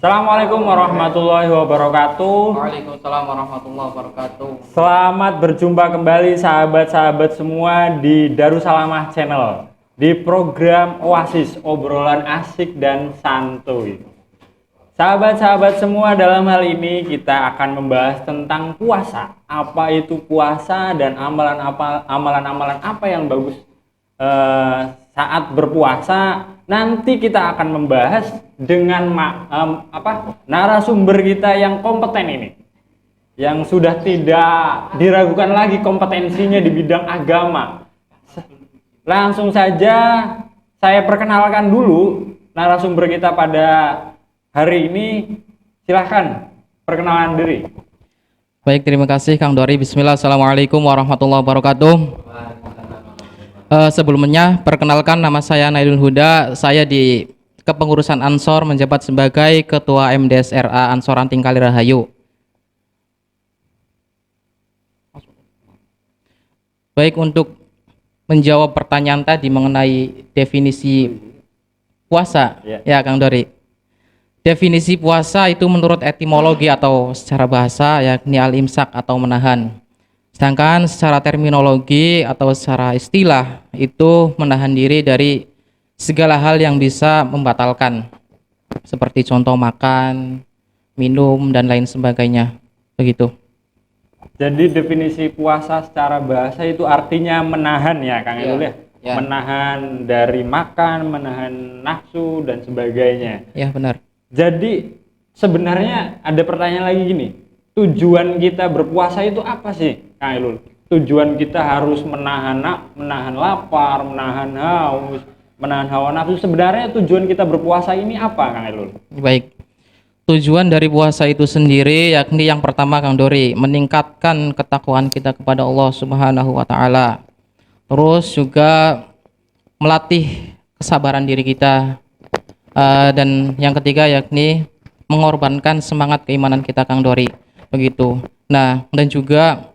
Assalamualaikum warahmatullahi wabarakatuh. Waalaikumsalam warahmatullahi wabarakatuh. Selamat berjumpa kembali sahabat-sahabat semua di Darussalamah Channel di program Oasis, obrolan asik dan santuy. Sahabat-sahabat semua, dalam hal ini kita akan membahas tentang puasa. Apa itu puasa dan amalan-amalan apa yang bagus saat berpuasa. Nanti kita akan membahas dengan narasumber kita yang kompeten ini, yang sudah tidak diragukan lagi kompetensinya di bidang agama. Langsung saja saya perkenalkan dulu narasumber kita pada hari ini. Silahkan perkenalan diri. Baik, terima kasih Kang Dori. Bismillah, assalamualaikum warahmatullahi wabarakatuh. Sebelumnya perkenalkan, nama saya Nailul Huda. Saya di Kepengurusan Ansor menjabat sebagai Ketua MDSRA Ansor Ranting Kalirahayu. Baik, untuk menjawab pertanyaan tadi mengenai definisi puasa, ya Kang Dori. Definisi puasa itu menurut etimologi atau secara bahasa yakni al-imsak atau menahan. Sedangkan secara terminologi atau secara istilah itu menahan diri dari segala hal yang bisa membatalkan, seperti contoh makan, minum, dan lain sebagainya. Begitu. Jadi definisi puasa secara bahasa itu artinya menahan ya Kang Elul ya? Ya. Menahan dari makan, menahan nafsu dan sebagainya. Ya, benar. Jadi sebenarnya ada pertanyaan lagi gini. Tujuan kita berpuasa itu apa sih, Kang Elul? Tujuan kita harus menahan lapar, menahan haus, menahan hawa nafsu. Sebenarnya tujuan kita berpuasa ini apa, Kang Elul? Baik. Tujuan dari puasa itu sendiri yakni yang pertama Kang Dori, meningkatkan ketakwaan kita kepada Allah Subhanahu wa taala. Terus juga melatih kesabaran diri kita. Dan yang ketiga yakni mengorbankan semangat keimanan kita, Kang Dori. Begitu. Nah, dan juga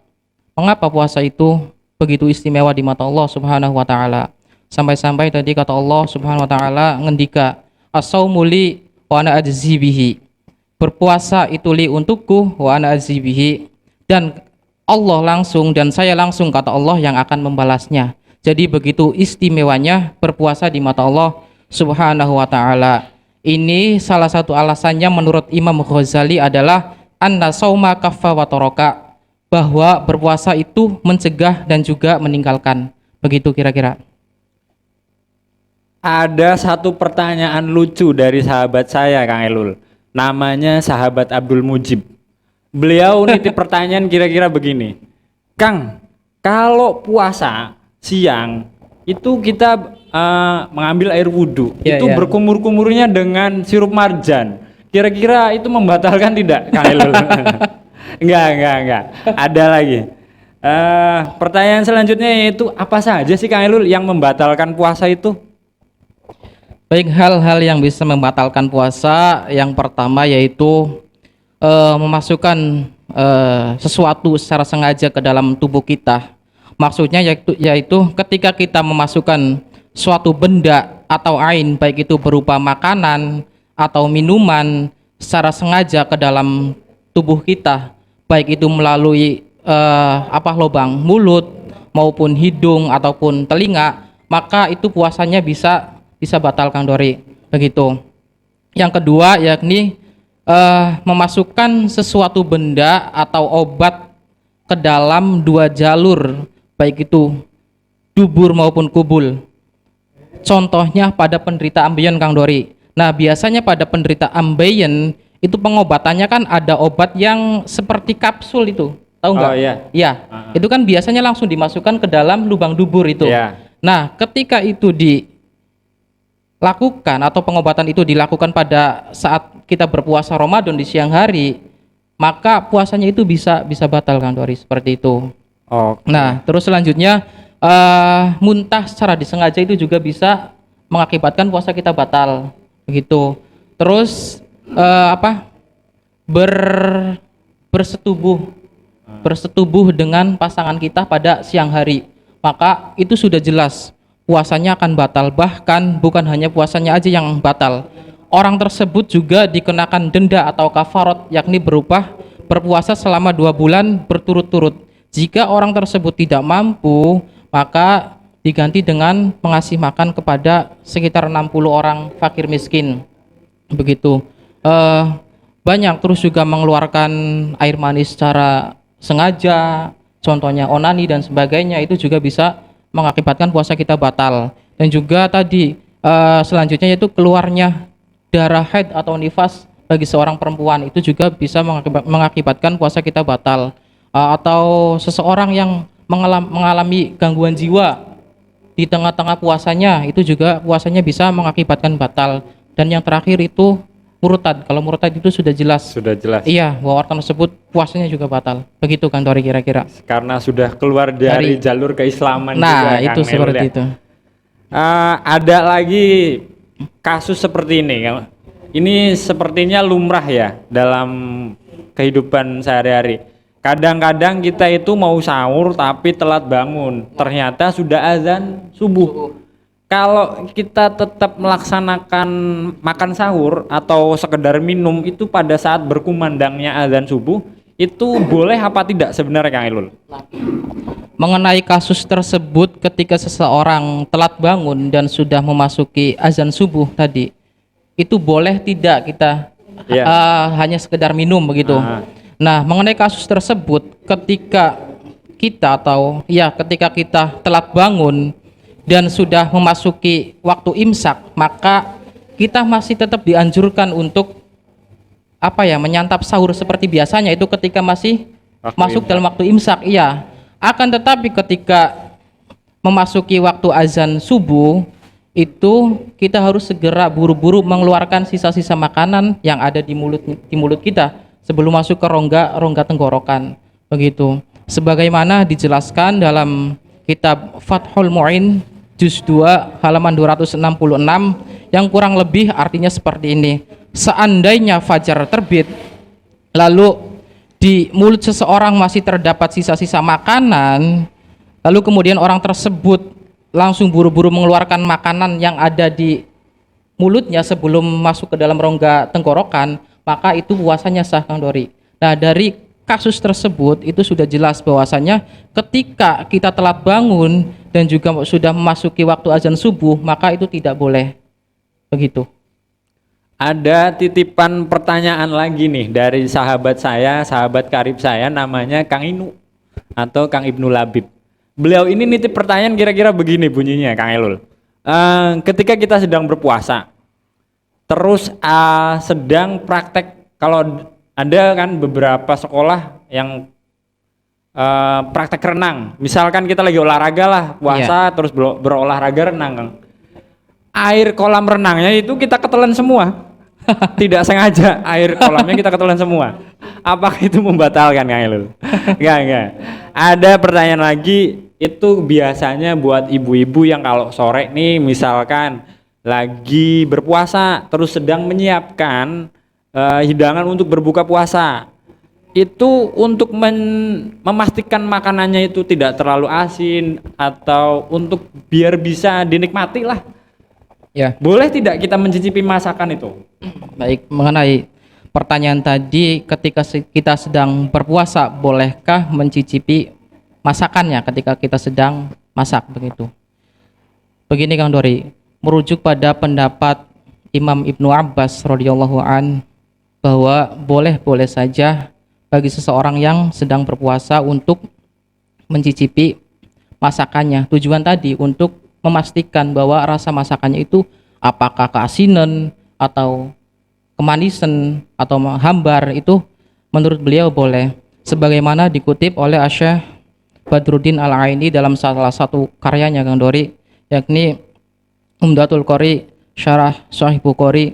mengapa puasa itu begitu istimewa di mata Allah Subhanahu wa taala? Sampai-sampai tadi kata Allah Subhanahu wa taala ngendika, as-saumu li wa ana ajzi bihi. Berpuasa itu li untukku wa ana ajzi bihi, dan Allah langsung dan saya langsung kata Allah yang akan membalasnya. Jadi begitu istimewanya berpuasa di mata Allah Subhanahu wa taala. Ini salah satu alasannya menurut Imam Ghazali adalah anna sauma kaffa wa taraka, bahwa berpuasa itu mencegah dan juga meninggalkan. Begitu kira-kira. Ada satu pertanyaan lucu dari sahabat saya, Kang Elul. Namanya sahabat Abdul Mujib. Beliau nitip pertanyaan kira-kira begini. Kang, kalau puasa siang itu kita mengambil air wudhu, itu berkumur-kumurnya dengan sirup marjan. Kira-kira itu membatalkan tidak, Kang Elul? Enggak. Ada lagi. Pertanyaan selanjutnya yaitu apa saja sih Kang Elul yang membatalkan puasa itu? Baik, hal-hal yang bisa membatalkan puasa yang pertama yaitu memasukkan sesuatu secara sengaja ke dalam tubuh kita. Maksudnya yaitu ketika kita memasukkan suatu benda atau ain, baik itu berupa makanan atau minuman secara sengaja ke dalam tubuh kita, baik itu melalui lubang mulut maupun hidung ataupun telinga, maka itu puasanya bisa batal, Kang Dori. Begitu. Yang kedua yakni memasukkan sesuatu benda atau obat ke dalam dua jalur, baik itu dubur maupun kubul. Contohnya pada penderita ambeien, Kang Dori. Nah, biasanya pada penderita ambeien itu pengobatannya kan ada obat yang seperti kapsul itu, tahu nggak? Oh iya. Iya. Itu kan biasanya langsung dimasukkan ke dalam lubang dubur itu. Nah, ketika itu dilakukan atau pengobatan itu dilakukan pada saat kita berpuasa Ramadan di siang hari, maka puasanya itu bisa batal, Kang Dori, seperti itu. Nah, terus selanjutnya muntah secara disengaja itu juga bisa mengakibatkan puasa kita batal. Begitu. Terus bersetubuh dengan pasangan kita pada siang hari, maka itu sudah jelas puasanya akan batal. Bahkan bukan hanya puasanya aja yang batal, orang tersebut juga dikenakan denda atau kafarat, yakni berupa berpuasa selama 2 bulan berturut-turut. Jika orang tersebut tidak mampu, maka diganti dengan mengasih makan kepada sekitar 60 orang fakir miskin. Begitu. Banyak, terus juga mengeluarkan air manis secara sengaja, contohnya onani dan sebagainya, itu juga bisa mengakibatkan puasa kita batal. Dan juga tadi selanjutnya yaitu keluarnya darah haid atau nifas bagi seorang perempuan, itu juga bisa mengakibatkan puasa kita batal. Atau seseorang yang mengalami gangguan jiwa di tengah-tengah puasanya, itu juga puasanya bisa mengakibatkan batal. Dan yang terakhir itu murtad. Kalau murtad itu sudah jelas. Sudah jelas. Iya, bahwa orang tersebut puasanya juga batal. Begitu Kang Tori kira-kira. Karena sudah keluar dari jalur keislaman juga. Nah, itu Kang seperti Elul, ya. itu. Ada lagi kasus seperti ini. Ini sepertinya lumrah ya dalam kehidupan sehari-hari. Kadang-kadang kita itu mau sahur tapi telat bangun. Ternyata sudah azan subuh. Kalau kita tetap melaksanakan makan sahur atau sekedar minum itu pada saat berkumandangnya azan subuh, itu boleh apa tidak sebenarnya Kang Elul? Mengenai kasus tersebut, ketika seseorang telat bangun dan sudah memasuki azan subuh tadi, itu boleh tidak kita hanya sekedar minum begitu. Nah, mengenai kasus tersebut, ketika kita telat bangun dan sudah memasuki waktu imsak, maka kita masih tetap dianjurkan untuk menyantap sahur seperti biasanya, itu ketika masih masuk dalam waktu imsak. Iya. Akan tetapi ketika memasuki waktu azan subuh, itu kita harus segera buru-buru mengeluarkan sisa-sisa makanan yang ada di mulut kita sebelum masuk ke rongga tenggorokan. Begitu. Sebagaimana dijelaskan dalam kitab Fathul Mu'in Juz 2 halaman 266, yang kurang lebih artinya seperti ini. Seandainya fajar terbit, lalu di mulut seseorang masih terdapat sisa-sisa makanan, lalu kemudian orang tersebut langsung buru-buru mengeluarkan makanan yang ada di mulutnya sebelum masuk ke dalam rongga tenggorokan, maka itu puasanya sah, Kang Dori. Nah, dari kasus tersebut itu sudah jelas bahwasanya ketika kita telat bangun dan juga sudah memasuki waktu azan subuh, maka itu tidak boleh. Begitu. Ada titipan pertanyaan lagi nih dari sahabat karib saya, namanya Kang Inu atau Kang Ibnu Labib. Beliau ini nitip pertanyaan kira-kira begini bunyinya, Kang Elul. Ketika kita sedang berpuasa, terus sedang praktek, kalau ada kan beberapa sekolah yang praktek renang, misalkan kita lagi olahraga lah, puasa terus berolahraga renang, Kang. Air kolam renangnya itu kita ketelan semua. Tidak sengaja air kolamnya kita ketelan semua. Apakah itu membatalkan, Kang Elul? Enggak. Ada pertanyaan lagi, itu biasanya buat ibu-ibu yang kalau sore nih misalkan lagi berpuasa terus sedang menyiapkan hidangan untuk berbuka puasa. Itu untuk memastikan makanannya itu tidak terlalu asin atau untuk biar bisa dinikmati lah. Ya. Boleh tidak kita mencicipi masakan itu? Baik, mengenai pertanyaan tadi, ketika kita sedang berpuasa, bolehkah mencicipi masakannya ketika kita sedang masak begitu? Begini Kang Dori, merujuk pada pendapat Imam Ibnu Abbas radhiyallahu an, bahwa boleh-boleh saja bagi seseorang yang sedang berpuasa untuk mencicipi masakannya. Tujuan tadi untuk memastikan bahwa rasa masakannya itu apakah keasinan atau kemanisan atau hambar, itu menurut beliau boleh. Sebagaimana dikutip oleh Syekh Badruddin Al-Aini dalam salah satu karyanya Kang Dori, yakni Umdatul Qori Syarah Sahih Bukhari.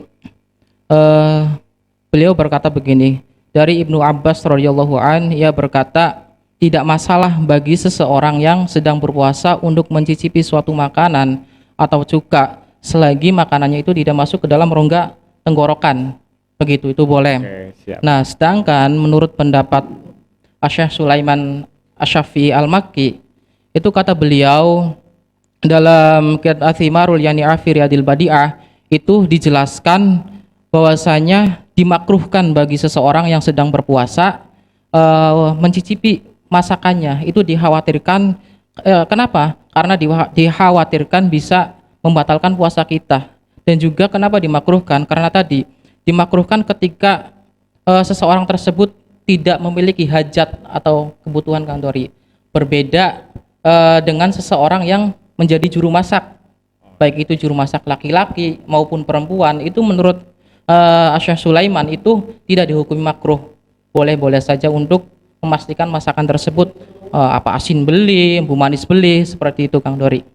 Beliau berkata begini, dari Ibnu Abbas radhiyallahu an, ia berkata, tidak masalah bagi seseorang yang sedang berpuasa untuk mencicipi suatu makanan atau cuka selagi makanannya itu tidak masuk ke dalam rongga tenggorokan. Begitu, itu boleh. Oke, siap. Nah, sedangkan menurut pendapat Syekh Sulaiman Asy-Syafi'i Al-Makki, itu kata beliau dalam Kitab Athimarul Yani Afir Adil Badi'ah, itu dijelaskan bahwasanya dimakruhkan bagi seseorang yang sedang berpuasa mencicipi masakannya. Itu dikhawatirkan, kenapa? Karena dikhawatirkan bisa membatalkan puasa kita. Dan juga kenapa dimakruhkan? Karena tadi dimakruhkan ketika seseorang tersebut tidak memiliki hajat atau kebutuhan, Kang Dori. Berbeda dengan seseorang yang menjadi juru masak, baik itu juru masak laki-laki maupun perempuan, itu menurut Syekh Sulaiman itu tidak dihukumi makruh, boleh-boleh saja untuk memastikan masakan tersebut apa asin beli, bumbu manis beli, seperti itu, Kang Dori.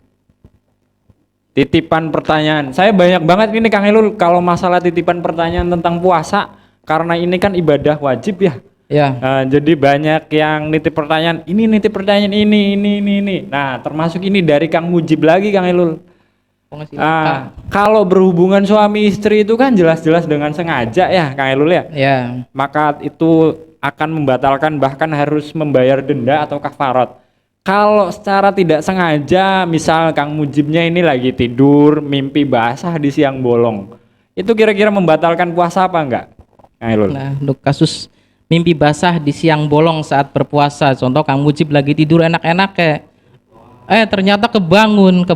Titipan pertanyaan. Saya banyak banget ini Kang Elul kalau masalah titipan pertanyaan tentang puasa, karena ini kan ibadah wajib ya. Ya. Jadi banyak yang nitip pertanyaan, nitip pertanyaan ini. Nah, termasuk ini dari Kang Mujib lagi Kang Elul. Kalau berhubungan suami istri itu kan jelas-jelas dengan sengaja ya Kang Elul ya. Ya. Maka itu akan membatalkan, bahkan harus membayar denda atau kafarat. Kalau secara tidak sengaja, misal Kang Mujibnya ini lagi tidur, mimpi basah di siang bolong, itu kira-kira membatalkan puasa apa enggak, Kang Elul? Nah, untuk kasus mimpi basah di siang bolong saat berpuasa, contoh Kang Mujib lagi tidur enak-enak ternyata kebangun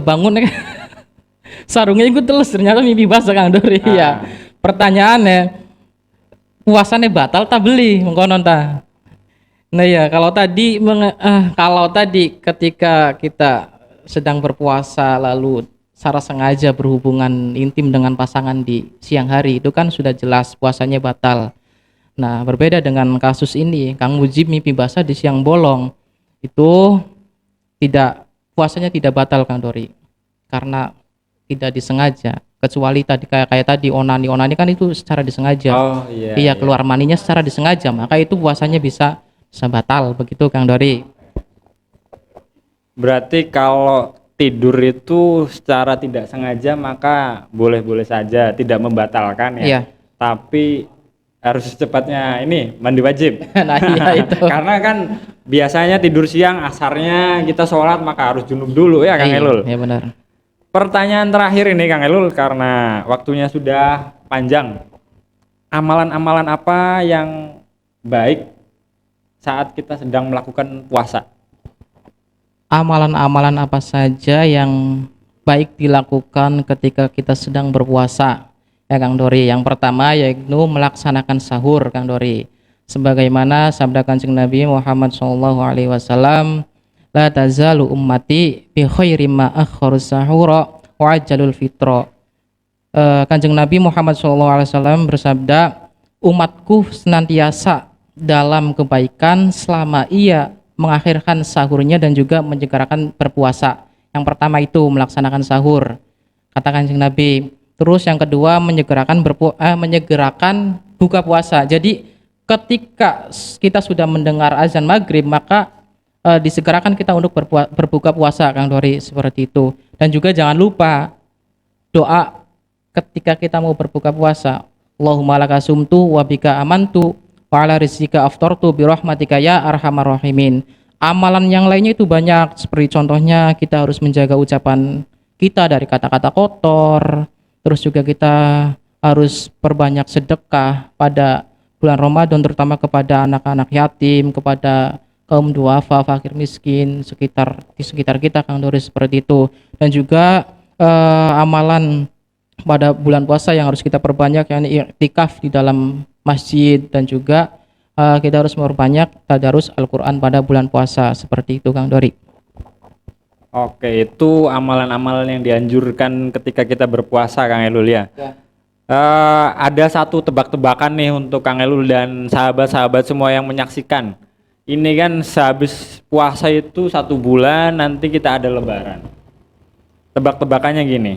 sarungnya ikut terus, ternyata mimpi basah, Kang Dori. Ya, pertanyaannya puasanya batal tak beli mengkonon ta? Nah ya, kalau tadi ketika kita sedang berpuasa lalu secara sengaja berhubungan intim dengan pasangan di siang hari, itu kan sudah jelas puasanya batal. Nah, berbeda dengan kasus ini, Kang Mujib mimpi basah di siang bolong, itu puasanya tidak batal, Kang Dori, karena tidak disengaja. Kecuali tadi kayak tadi onani kan itu secara disengaja. Iya, keluar maninya secara disengaja, maka itu puasanya bisa batal, begitu Kang Dori. Berarti kalau tidur itu secara tidak sengaja maka boleh-boleh saja, tidak membatalkan ya. Iya. Tapi harus secepatnya ini mandi wajib. Nah iya itu. Karena kan biasanya tidur siang, asarnya kita sholat maka harus junub dulu ya Kang Elul. Iya benar. Pertanyaan terakhir ini Kang Elul, karena waktunya sudah panjang. Amalan-amalan apa yang baik saat kita sedang melakukan puasa? Amalan-amalan apa saja yang baik dilakukan ketika kita sedang berpuasa, ya Kang Dori? Yang pertama yaitu melaksanakan sahur, Kang Dori. Sebagaimana sabda Kanjeng Nabi Muhammad SAW, la tazalu ummati bi khairi ma akharus sahura wa ajjalul fitra. Kanjeng Nabi Muhammad SAW bersabda, umatku senantiasa dalam kebaikan selama ia mengakhirkan sahurnya dan juga menyegerakan berpuasa. Yang pertama itu melaksanakan sahur, kata Kanjeng Nabi. Terus yang kedua menyegerakan buka puasa. Jadi ketika kita sudah mendengar azan maghrib, maka disegerakan kita untuk berbuka puasa, Kang Dori, seperti itu. Dan juga jangan lupa doa ketika kita mau berbuka puasa. Allahumma laka sumtu wa bika amantu wa ala rizqika aftartu bi rahmatika ya arhamar rahimin. Amalan yang lainnya itu banyak, seperti contohnya kita harus menjaga ucapan kita dari kata-kata kotor. Terus juga kita harus perbanyak sedekah pada bulan Ramadan, terutama kepada anak-anak yatim, kepada kaum duafa, fakir miskin di sekitar kita, Kang Dori, seperti itu. Dan juga amalan pada bulan puasa yang harus kita perbanyak, yakni i'tikaf di dalam masjid, dan juga kita harus memperbanyak tadarus Al-Quran pada bulan puasa, seperti itu Kang Dori. Oke, itu amalan-amalan yang dianjurkan ketika kita berpuasa, Kang Elul ya. Ada satu tebak-tebakan nih untuk Kang Elul dan sahabat-sahabat semua yang menyaksikan. Ini kan sehabis puasa itu 1 bulan, nanti kita ada lebaran. Tebak-tebakannya gini,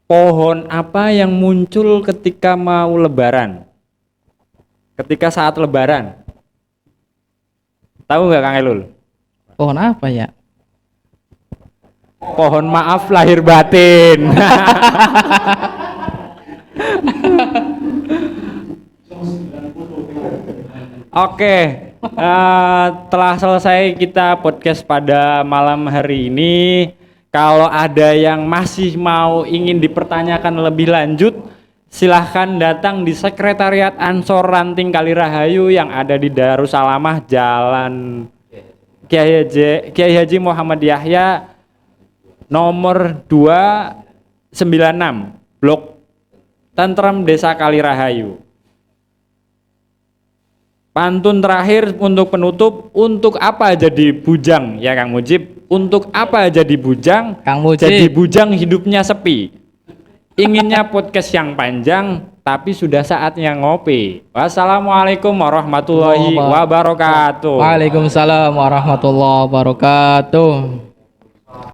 pohon apa yang muncul ketika mau lebaran? Ketika saat lebaran, tahu nggak Kang Elul? Pohon apa ya? Pohon maaf lahir batin. Oke, telah selesai kita podcast pada malam hari ini. Kalau ada yang masih ingin dipertanyakan lebih lanjut, silahkan datang di Sekretariat Ansor Ranting Kalirahayu yang ada di Darussalamah Jalan Kiai Haji Muhammad Yahya nomor 296 Blok Tentrem Desa Kalirahayu. Pantun terakhir untuk penutup, untuk apa jadi bujang ya Kang Mujib? Untuk apa jadi bujang? Kang Mujib. Jadi bujang hidupnya sepi. Inginnya podcast yang panjang, tapi sudah saatnya ngopi. Wassalamualaikum warahmatullahi wabarakatuh. Waalaikumsalam warahmatullahi wabarakatuh.